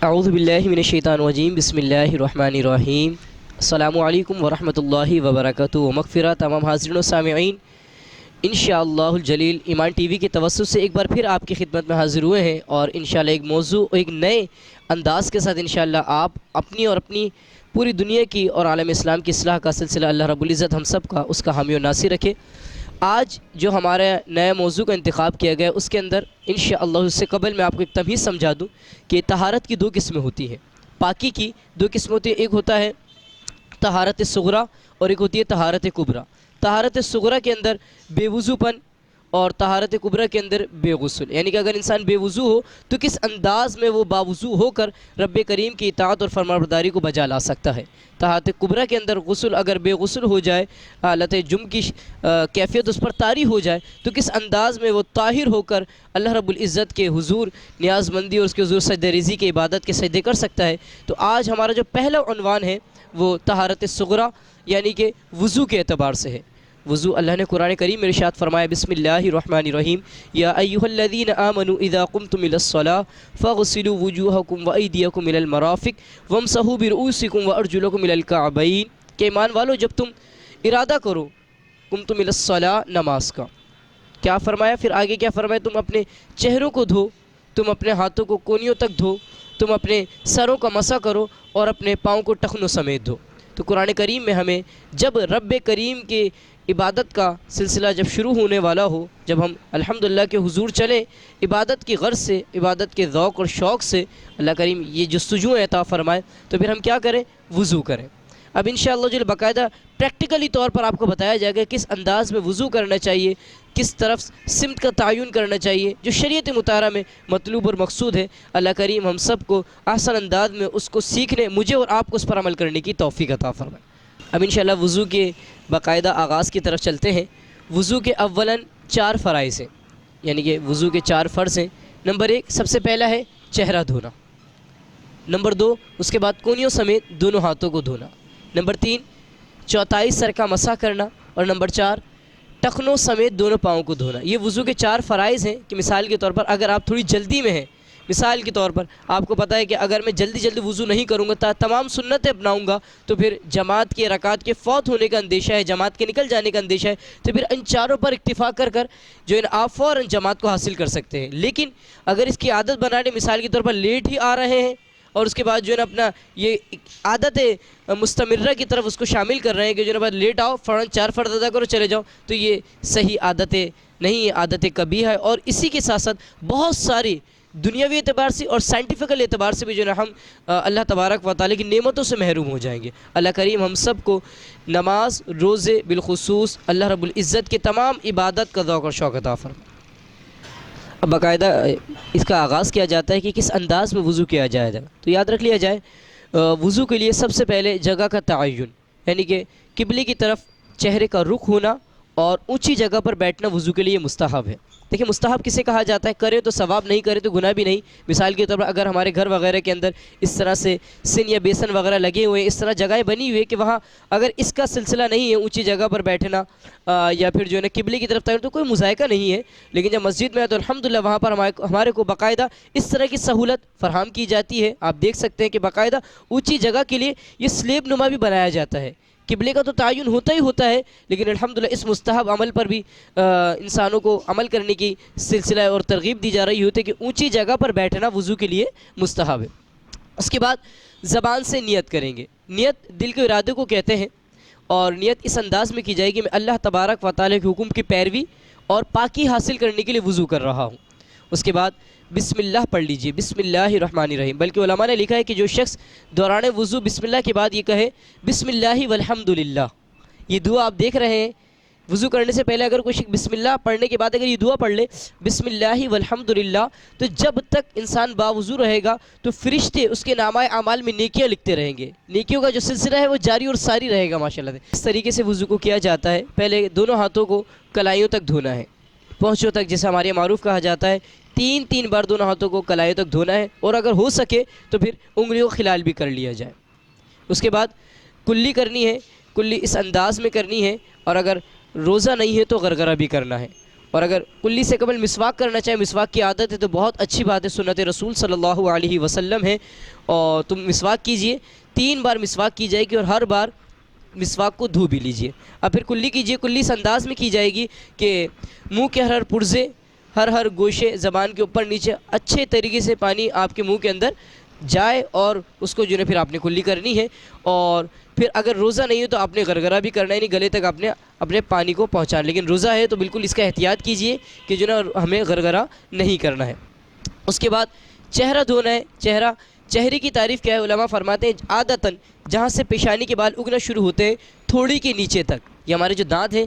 اعوذ باللہ من الشیطان الرجیم بسم اللہ الرحمن الرحیم السلام علیکم ورحمۃ اللہ وبرکاتہ و مغفرہ تمام حاضرین و سامعین، انشاءاللہ الجلیل ایمان ٹی وی کے توسط سے ایک بار پھر آپ کی خدمت میں حاضر ہوئے ہیں اور انشاءاللہ ایک موضوع ایک نئے انداز کے ساتھ انشاءاللہ آپ اپنی اور اپنی پوری دنیا کی اور عالم اسلام کی اصلاح کا سلسلہ اللہ رب العزت ہم سب کا اس کا حامی و ناصر رکھے۔ آج جو ہمارے نئے موضوع کا انتخاب کیا گیا اس کے اندر انشاءاللہ اس سے قبل میں آپ کو ایک تمہید سمجھا دوں کہ طہارت کی دو قسمیں ہوتی ہیں، پاکی کی دو قسمیں ہوتی ہیں، ایک ہوتا ہے طہارت صغریٰ اور ایک ہوتی ہے طہارت کبریٰ۔ طہارت صغریٰ کے اندر بے وضو پن اور طہارت کبریٰ کے اندر بے غسل، یعنی کہ اگر انسان بے وضو ہو تو کس انداز میں وہ باوضو ہو کر رب کریم کی اطاعت اور فرمانبرداری کو بجا لا سکتا ہے۔ طہارت کبریٰ کے اندر غسل اگر بے غسل ہو جائے، حالت جم کی کیفیت اس پر طاری ہو جائے تو کس انداز میں وہ طاہر ہو کر اللہ رب العزت کے حضور نیاز مندی اور اس کے حضور سجدہ ریزی کے عبادت کے سجدے کر سکتا ہے۔ تو آج ہمارا جو پہلا عنوان ہے وہ طہارت صغریٰ یعنی کہ وضو کے اعتبار سے ہے۔ وضو اللہ نے قرآن کریم میں ارشاد فرمایا، بسم اللہ الرحمن الرحیم، یا ایھا الذین آمنوا اذا قمتم الی الصلاۃ فاغسلوا وجوہکم وایدیکم الی المرافق وامسحوا برؤوسکم وارجلکم الی الکعبین، کہ ایمان والو جب تم ارادہ کرو قمتم الی الصلاۃ نماز کا، کیا فرمایا پھر آگے کیا فرمایا، تم اپنے چہروں کو دھو، تم اپنے ہاتھوں کو کونیوں تک دھو، تم اپنے سروں کا مسح کرو اور اپنے پاؤں کو ٹخنوں سمیت دھو۔ تو قرآن کریم میں ہمیں جب رب کریم کے عبادت کا سلسلہ جب شروع ہونے والا ہو، جب ہم الحمدللہ کے حضور چلیں عبادت کی غرض سے، عبادت کے ذوق اور شوق سے، اللہ کریم یہ جستجو عطا فرمائے، تو پھر ہم کیا کریں؟ وضو کریں۔ اب انشاءاللہ جو باقاعدہ پریکٹیکلی طور پر آپ کو بتایا جائے گا کس انداز میں وضو کرنا چاہیے، کس طرف سمت کا تعین کرنا چاہیے، جو شریعت مطالعہ میں مطلوب اور مقصود ہے۔ اللہ کریم ہم سب کو احسن انداز میں اس کو سیکھنے، مجھے اور آپ کو اس پر عمل کرنے کی توفیق عطا فرمائے۔ اب انشاءاللہ وضو کے باقاعدہ آغاز کی طرف چلتے ہیں۔ وضو کے اولاً 4 فرائض ہیں، یعنی کہ وضو کے 4 فرض ہیں۔ نمبر 1 سب سے پہلا ہے چہرہ دھونا، نمبر 2 اس کے بعد کونیوں سمیت دونوں ہاتھوں کو دھونا، نمبر 3 چوتھائی سر کا مسح کرنا، اور نمبر 4 ٹخنوں سمیت دونوں پاؤں کو دھونا۔ یہ وضو کے 4 فرائض ہیں کہ مثال کے طور پر اگر آپ تھوڑی جلدی میں ہیں، مثال کے طور پر آپ کو پتہ ہے کہ اگر میں جلدی وضو نہیں کروں گا، تمام سنتیں اپناؤں گا تو پھر جماعت کے رکعات کے فوت ہونے کا اندیشہ ہے، جماعت کے نکل جانے کا اندیشہ ہے، تو پھر ان چاروں پر اکتفا کر جو ہے آپ فوراً جماعت کو حاصل کر سکتے ہیں۔ لیکن اگر اس کی عادت بنانے، مثال کے طور پر لیٹ ہی آ رہے ہیں اور اس کے بعد جو ہے نا اپنا یہ عادت مستمرہ کی طرف اس کو شامل کر رہے ہیں کہ جو ہے نا لیٹ آؤ فوراً 4 فرض ادا کرو چلے جاؤ، تو یہ صحیح عادتیں نہیں، عادتیں کبیحہ ہے۔ اور اسی کے ساتھ ساتھ بہت ساری دنیاوی اعتبار سے اور سائنٹیفیکل اعتبار سے بھی جو ہے نا ہم اللہ تبارک و تعالیٰ کی نعمتوں سے محروم ہو جائیں گے۔ اللہ کریم ہم سب کو نماز، روزے، بالخصوص اللہ رب العزت کے تمام عبادت کا ذوق اور شوق عطا فرمائے۔ اب باقاعدہ اس کا آغاز کیا جاتا ہے کہ کس انداز میں وضو کیا جائے گا، تو یاد رکھ لیا جائے وضو کے لیے سب سے پہلے جگہ کا تعین، یعنی کہ قبلے کی طرف چہرے کا رخ ہونا اور اونچی جگہ پر بیٹھنا وضو کے لیے مستحب ہے۔ دیکھیں مستحب کسے کہا جاتا ہے؟ کرے تو ثواب، نہیں کرے تو گناہ بھی نہیں۔ مثال کے طور پر اگر ہمارے گھر وغیرہ کے اندر اس طرح سے سن یا بیسن وغیرہ لگے ہوئے ہیں، اس طرح جگہیں بنی ہوئی ہے کہ وہاں اگر اس کا سلسلہ نہیں ہے اونچی جگہ پر بیٹھنا یا پھر جو ہے نا قبلے کی طرف تعین، تو کوئی مذائقہ نہیں ہے۔ لیکن جب مسجد میں ہے تو الحمدللہ وہاں پر ہمارے کو باقاعدہ اس طرح کی سہولت فراہم کی جاتی ہے۔ آپ دیکھ سکتے ہیں کہ باقاعدہ اونچی جگہ کے لیے یہ سلیب نما بھی بنایا جاتا ہے۔ قبلے کا تو تعین ہوتا ہی ہوتا ہے، لیکن الحمدللہ اس مستحب عمل پر بھی انسانوں کو عمل کرنے کی سلسلہ اور ترغیب دی جا رہی ہوتی ہے کہ اونچی جگہ پر بیٹھنا وضو کے لیے مستحب ہے۔ اس کے بعد زبان سے نیت کریں گے۔ نیت دل کے ارادے کو کہتے ہیں، اور نیت اس انداز میں کی جائے گی، میں اللہ تبارک و تعالیٰ کے حکم کی پیروی اور پاکی حاصل کرنے کے لیے وضو کر رہا ہوں۔ اس کے بعد بسم اللہ پڑھ لیجئے، بسم اللہ الرحمن الرحیم۔ بلکہ علماء نے لکھا ہے کہ جو شخص دوران وضو بسم اللہ کے بعد یہ کہے بسم اللہ والحمدللہ، یہ دعا آپ دیکھ رہے ہیں وضو کرنے سے پہلے اگر کوئی شخص بسم اللہ پڑھنے کے بعد اگر یہ دعا پڑھ لے بسم اللہ والحمدللہ، تو جب تک انسان باوضو رہے گا تو فرشتے اس کے نامہ اعمال میں نیکیاں لکھتے رہیں گے، نیکیوں کا جو سلسلہ ہے وہ جاری اور ساری رہے گا ماشاءاللہ سے۔ اس طریقے سے وضو کو کیا جاتا ہے۔ پہلے دونوں ہاتھوں کو کلائیوں تک دھونا ہے، پہنچوں تک، جیسے ہمارے معروف کہا جاتا ہے، 3 بار دونوں ہاتھوں کو کلائیوں تک دھونا ہے، اور اگر ہو سکے تو پھر انگلیوں کو خلال بھی کر لیا جائے۔ اس کے بعد کلی کرنی ہے، کلی اس انداز میں کرنی ہے، اور اگر روزہ نہیں ہے تو غرغرہ بھی کرنا ہے۔ اور اگر کلی سے قبل مسواک کرنا چاہیں، مسواک کی عادت ہے تو بہت اچھی بات ہے، سنت رسول صلی اللہ علیہ وسلم ہے، اور تم مسواک کیجئے، 3 بار مسواک کی جائے گی اور ہر بار مسواک کو دھو بھی لیجئے۔ اب پھر کلی کیجئے، کلی اس انداز میں کی جائے گی کہ منہ کے ہر پرزے، ہر گوشے زبان کے اوپر نیچے اچھے طریقے سے پانی آپ کے منہ کے اندر جائے، اور اس کو جو ہے پھر آپ نے کلی کرنی ہے۔ اور پھر اگر روزہ نہیں ہو تو آپ نے غرغرہ بھی کرنا ہے، نہیں گلے تک آپ نے اپنے پانی کو پہنچانا، لیکن روزہ ہے تو بالکل اس کا احتیاط کیجئے کہ جو نا ہمیں غرغرہ نہیں کرنا ہے۔ اس کے بعد چہرہ دھونا ہے۔ چہرے کی تعریف کیا ہے؟ علماء فرماتے ہیں عادتاً جہاں سے پیشانی کے بال اگنا شروع ہوتے ہیں تھوڑی کے نیچے تک، یہ ہمارے جو دانت ہیں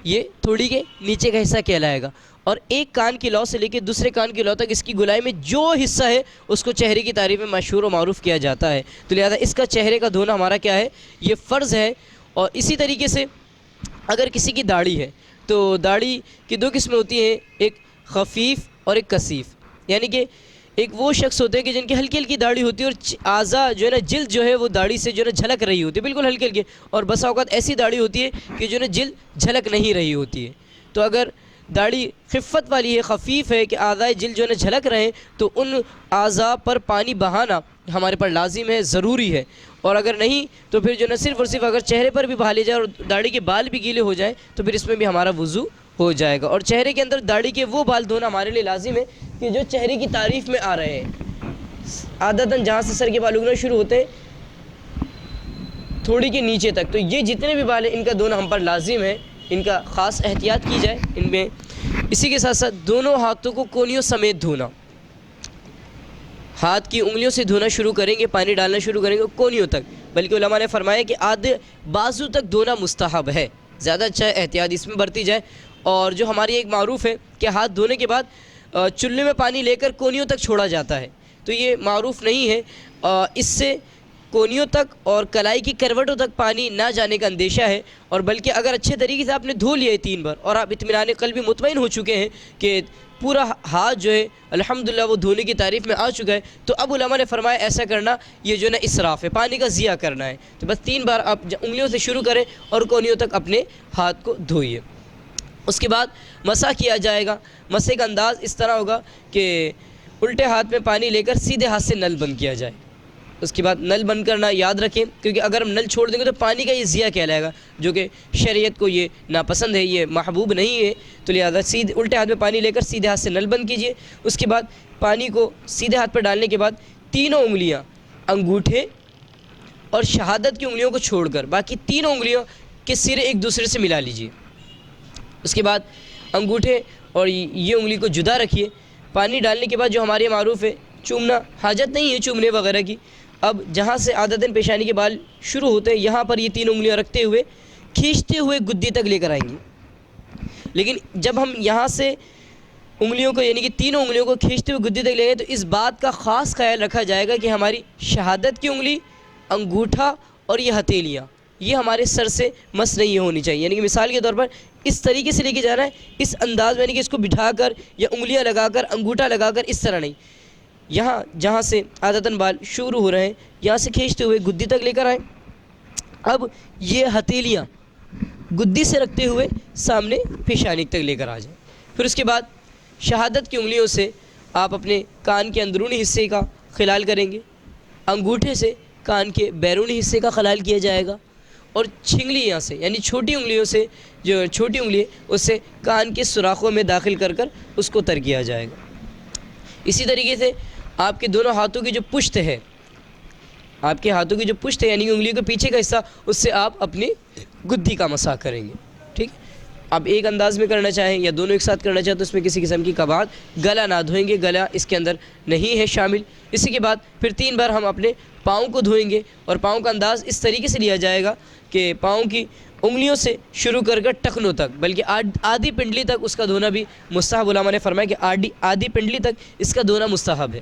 یہ تھوڑی کے نیچے کا حصہ کہلائے گا، اور ایک کان کی لو سے لے کے دوسرے کان کی لو تک اس کی گولائی میں جو حصہ ہے اس کو چہرے کی تعریف میں مشہور و معروف کیا جاتا ہے، تو لہذا اس کا چہرے کا دھونا ہمارا کیا ہے؟ یہ فرض ہے۔ اور اسی طریقے سے اگر کسی کی داڑھی ہے تو داڑھی کی 2 قسمیں ہوتی ہیں، ایک خفیف اور ایک کثیف، یعنی کہ ایک وہ شخص ہوتے ہیں کہ جن کی ہلکی ہلکی داڑھی ہوتی ہے اور اعضاء جو ہے نا جلد جو ہے وہ داڑھی سے جو ہے نا جھلک رہی ہوتی ہے، بالکل ہلکی ہلکی، اور بسا اوقات ایسی داڑھی ہوتی ہے کہ جو ہے نا جلد جھلک نہیں رہی ہوتی ہے۔ تو اگر داڑھی خفت والی ہے، خفیف ہے کہ اعضاء جلد جو ہے نا جھلک رہے ہیں، تو ان اعضاء پر پانی بہانا ہمارے پر لازم ہے، ضروری ہے۔ اور اگر نہیں تو پھر جو ہے نا صرف اور صرف اگر چہرے پر بھی بہا لے جائے اور داڑھی کے بال بھی گیلے ہو جائیں تو پھر اس میں بھی ہمارا وضو ہو جائے گا۔ اور چہرے کے اندر داڑھی کے وہ بال دھونا ہمارے لیے لازم ہے کہ جو چہرے کی تعریف میں آ رہے ہیں، عادتاً جہاں سے سر کے بال اگنا شروع ہوتے ہیں تھوڑی کے نیچے تک، تو یہ جتنے بھی بال ہیں ان کا دھونا ہم پر لازم ہے، ان کا خاص احتیاط کی جائے ان میں۔ اسی کے ساتھ ساتھ دونوں ہاتھوں کو کونیوں سمیت دھونا، ہاتھ کی انگلیوں سے دھونا شروع کریں گے، پانی ڈالنا شروع کریں گے کونیوں تک، بلکہ علماء نے فرمایا کہ آدھے بازو تک دھونا مستحب ہے، زیادہ اچھا احتیاط اس میں برتی جائے۔ اور جو ہماری ایک معروف ہے کہ ہاتھ دھونے کے بعد چلے میں پانی لے کر کونیوں تک چھوڑا جاتا ہے، تو یہ معروف نہیں ہے، اس سے کونیوں تک اور کلائی کی کروٹوں تک پانی نہ جانے کا اندیشہ ہے، اور بلکہ اگر اچھے طریقے سے آپ نے دھو لیا ہے 3 بار اور آپ اطمینان قلبی مطمئن ہو چکے ہیں کہ پورا ہاتھ جو ہے الحمدللہ وہ دھونے کی تعریف میں آ چکا ہے، تو اب علماء نے فرمایا ایسا کرنا یہ جو ہے نا اسراف ہے، پانی کا ضیاع کرنا ہے، تو بس 3 بار آپ انگلیوں سے شروع کریں اور کونیوں تک اپنے ہاتھ کو دھوئیے۔ اس کے بعد مسح کیا جائے گا۔ مسح کا انداز اس طرح ہوگا کہ الٹے ہاتھ میں پانی لے کر سیدھے ہاتھ سے نل بند کیا جائے۔ اس کے بعد نل بند کرنا یاد رکھیں، کیونکہ اگر ہم نل چھوڑ دیں گے تو پانی کا یہ ضیاع کہلائے گا، جو کہ شریعت کو یہ ناپسند ہے، یہ محبوب نہیں ہے، تو لہذا سیدھے الٹے ہاتھ میں پانی لے کر سیدھے ہاتھ سے نل بند کیجیے۔ اس کے بعد پانی کو سیدھے ہاتھ پر ڈالنے کے بعد تینوں انگلیاں انگوٹھے اور شہادت کی انگلیوں کو چھوڑ کر باقی تینوں انگلیوں کے سرے ایک دوسرے سے ملا لیجیے۔ اس کے بعد انگوٹھے اور یہ انگلی کو جدا رکھیے۔ پانی ڈالنے کے بعد جو ہمارے معروف ہے چومنا، حاجت نہیں ہے چومنے وغیرہ کی، اب جہاں سے عادتاً پیشانی کے بال شروع ہوتے ہیں یہاں پر یہ 3 انگلیاں رکھتے ہوئے کھینچتے ہوئے گدی تک لے کر آئیں گی، لیکن جب ہم یہاں سے انگلیوں کو یعنی کہ تینوں انگلیوں کو کھینچتے ہوئے گدی تک لے گئے تو اس بات کا خاص خیال رکھا جائے گا کہ ہماری شہادت کی انگلی، انگوٹھا اور یہ ہتھیلیاں یہ ہمارے سر سے مس نہیں ہونی چاہیے، یعنی کہ مثال کے طور پر اس طریقے سے لے کے جانا ہے، اس انداز میں، یعنی کہ اس کو بٹھا کر یا انگلیاں لگا کر انگوٹھا لگا کر اس طرح نہیں، یہاں جہاں سے عادتاً بال شروع ہو رہے ہیں یہاں سے کھینچتے ہوئے گدی تک لے کر آئیں۔ اب یہ ہتھیلیاں گدی سے رکھتے ہوئے سامنے پیشانی تک لے کر آ جائیں۔ پھر اس کے بعد شہادت کی انگلیوں سے آپ اپنے کان کے اندرونی حصے کا خلال کریں گے، انگوٹھے سے کان کے بیرونی حصے کا خلال کیا جائے گا، اور چھنگلی یہاں سے یعنی چھوٹی انگلیوں سے جو چھوٹی انگلی ہے اس سے کان کے سوراخوں میں داخل کر کر اس کو تر کیا جائے گا۔ اسی طریقے سے آپ کے دونوں ہاتھوں کی جو پشت ہے، آپ کے ہاتھوں کی جو پشت ہے یعنی کہ انگلیوں کے پیچھے کا حصہ، اس سے آپ اپنی گدی کا مسح کریں گے، ٹھیک۔ آپ ایک انداز میں کرنا چاہیں یا دونوں ایک ساتھ کرنا چاہیں تو اس میں کسی قسم کی کباہت، گلا نہ دھوئیں گے، گلا اس کے اندر نہیں ہے شامل۔ اسی کے بعد پھر 3 بار ہم اپنے پاؤں کو دھوئیں گے، اور پاؤں کا انداز اس طریقے سے لیا جائے گا کہ پاؤں کی انگلیوں سے شروع کر کر ٹخنوں تک، بلکہ آدھی پنڈلی تک اس کا دھونا بھی مستحب، علماء نے فرمایا کہ آدھی پنڈلی تک اس کا دھونا مستحب ہے۔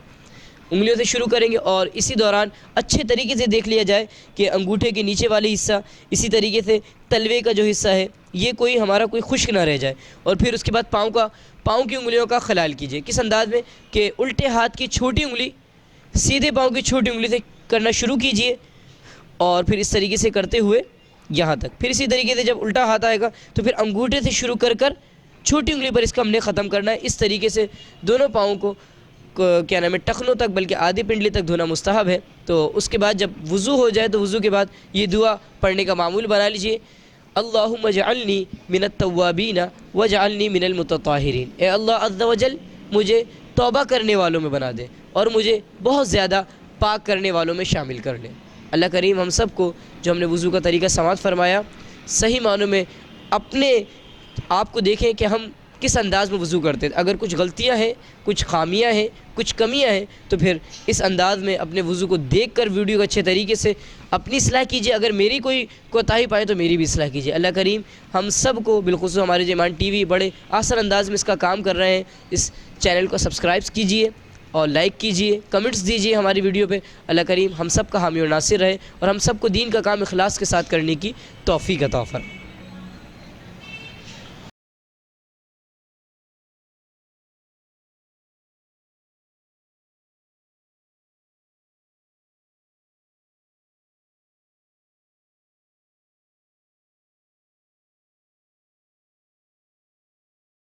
انگلیوں سے شروع کریں گے اور اسی دوران اچھے طریقے سے دیکھ لیا جائے کہ انگوٹھے کے نیچے والی حصہ، اسی طریقے سے تلوے کا جو حصہ ہے یہ کوئی ہمارا کوئی خشک نہ رہ جائے، اور پھر اس کے بعد پاؤں کی انگلیوں کا خلال کیجیے۔ کس انداز میں کہ الٹے ہاتھ کی چھوٹی انگلی سیدھے پاؤں کی چھوٹی انگلی سے کرنا شروع کیجیے، اور پھر اس طریقے سے کرتے ہوئے یہاں تک۔ پھر اسی طریقے سے جب الٹا ہاتھ آئے گا تو پھر انگوٹھے سے شروع کر کر چھوٹی انگلی پر اس کو ہم نے ختم کرنا ہے۔ اس طریقے سے دونوں پاؤں کو کیا نام ہے ٹخنوں تک بلکہ آدھی پنڈلی تک دھونا مستحب ہے۔ تو اس کے بعد جب وضو ہو جائے تو وضو کے بعد یہ دعا پڑھنے کا معمول بنا لیجئے، اللہم اجعلنی من التوابین واجعلنی من المتطہرین، اے اللہ عز و جل مجھے توبہ کرنے والوں میں بنا دے اور مجھے بہت زیادہ پاک کرنے والوں میں شامل کر لے۔ اللہ کریم ہم سب کو جو ہم نے وضو کا طریقہ سماعت فرمایا، صحیح معنوں میں اپنے آپ کو دیکھیں کہ ہم کس انداز میں وضو کرتے ہیں۔ اگر کچھ غلطیاں ہیں، کچھ خامیاں ہیں، کچھ کمیاں ہیں تو پھر اس انداز میں اپنے وضو کو دیکھ کر ویڈیو کو اچھے طریقے سے اپنی اصلاح کیجیے۔ اگر میری کوئی کوتاہی پائے تو میری بھی اصلاح کیجیے۔ اللہ کریم ہم سب کو بالخصوص ہمارے جو ایمان ٹی وی بڑے آسان انداز میں اس کا کام کر رہے ہیں، اس چینل کو سبسکرائب کیجیے اور لائک کیجیے، کمنٹس دیجیے ہماری ویڈیو پہ۔ اللہ کریم ہم سب کا حامی و ناصر رہے اور ہم سب کو دین کا کام اخلاص کے ساتھ کرنے کی توفیق عطا فرمائے۔